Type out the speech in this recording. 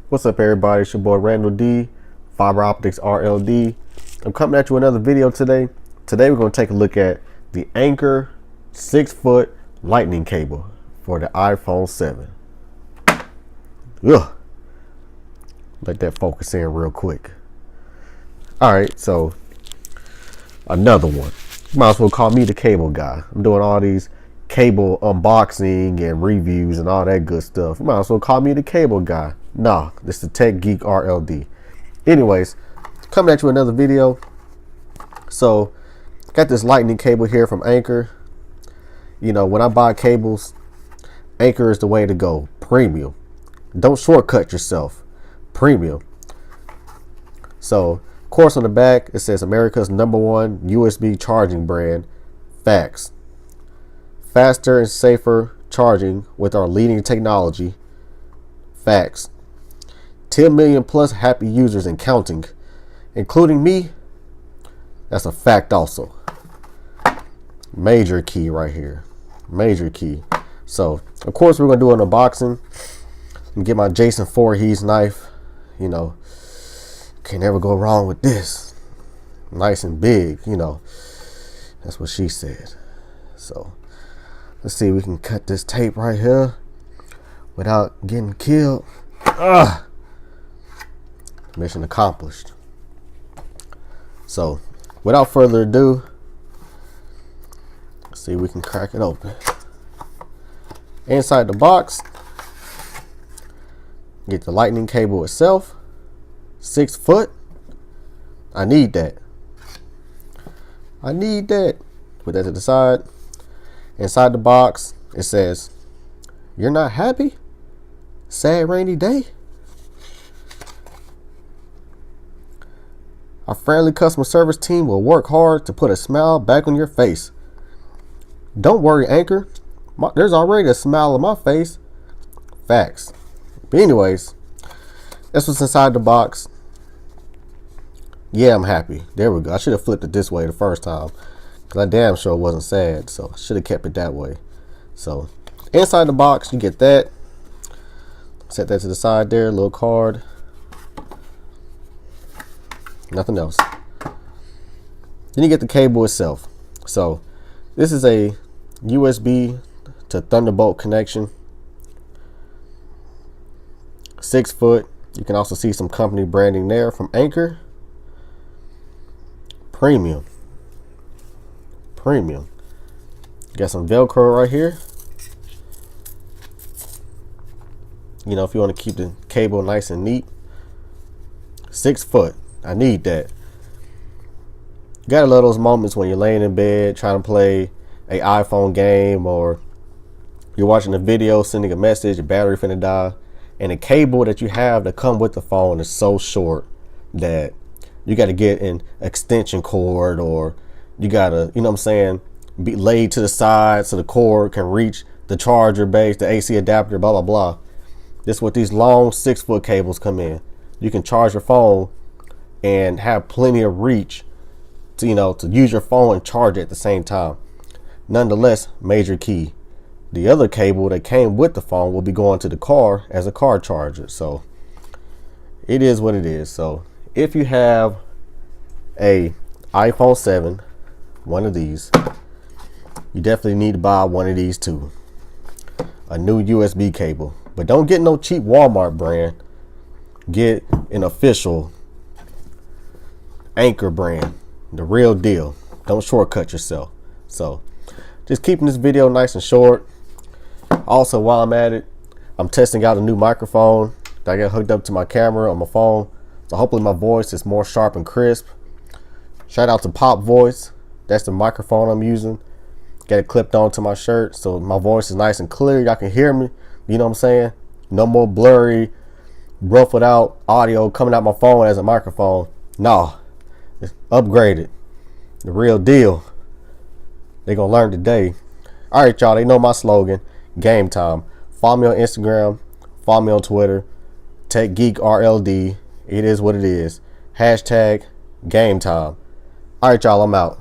What's up, everybody? It's your boy Randall D, FiberOpticsRLD. I'm coming at you with another video today. Today we're going to take a look at the Anker 6-foot lightning cable for the iPhone 7. Ugh. Let that focus in real quick. Alright, so another one. You might as well call me the cable guy. I'm doing all these cable unboxing and reviews and all that good stuff. You might as well call me the cable guy. Nah, this is the Tech Geek RLD. Anyways, coming at you with another video. So, got this lightning cable here from Anker. You know, when I buy cables, Anker is the way to go. Premium. Don't shortcut yourself. Premium. So, of course, on the back, it says America's #1 USB charging brand. Facts. Faster and safer charging with our leading technology. Facts. 10 million plus happy users and counting, including me. That's a fact also. Major key right here. Major key. So, of course, we're going to do an unboxing and get my Jason Voorhees knife. You know, can't never go wrong with this. Nice and big, you know. That's what she said. So, let's see if we can cut this tape right here without getting killed. Ugh. Mission accomplished. So, without further ado, let's see if we can crack it open. Inside the box, get the lightning cable itself. 6 foot. I need that. I need that. Put that to the side. Inside the box, it says, "You're not happy? Sad rainy day? Our friendly customer service team will work hard to put a smile back on your face. Don't worry, Anker. There's already a smile on my face." Facts. But anyways, that's what's inside the box. Yeah, I'm happy. There we go. I should have flipped it this way the first time, because I damn sure wasn't sad. So I should have kept it that way. So inside the box, you get that. Set that to the side there. Little card. Nothing else. Then you get the cable itself. So this is a USB to Thunderbolt connection. 6 foot. You can also see some company branding there from Anker. Premium. Premium. Got some Velcro right here. You know, if you want to keep the cable nice and neat. 6 foot. I need that. You gotta love those moments when you're laying in bed trying to play a iPhone game, or you're watching a video, sending a message, your battery finna die, and the cable that you have to come with the phone is so short that you got to get an extension cord, or you gotta, you know what I'm saying, be laid to the side so the cord can reach the charger base, the AC adapter, blah blah blah. This is what these long 6 foot cables come in. You can charge your phone and have plenty of reach to, you know, to use your phone and charge it at the same time. Nonetheless, major key. The other cable that came with the phone will be going to the car as a car charger. So it is what it is. So if you have a iPhone 7, one of these, you definitely need to buy one of these too. A new USB cable. But don't get no cheap Walmart brand. Get an official Anker brand. The real deal. Don't shortcut yourself. So just keeping this video nice and short. Also, while I'm at it, I'm testing out a new microphone that I got hooked up to my camera on my phone. So hopefully my voice is more sharp and crisp. Shout out to Pop Voice. That's the microphone I'm using. Got it clipped onto my shirt, so my voice is nice and clear. Y'all can hear me. You know what I'm saying? No more blurry, ruffled out audio coming out my phone as a microphone. No, it's upgraded. The real deal. They gonna learn today. All right, y'all. They know my slogan. Game time. Follow me on Instagram. Follow me on Twitter. Tech Geek RLD. It is what it is. Hashtag game time. All right, y'all. I'm out.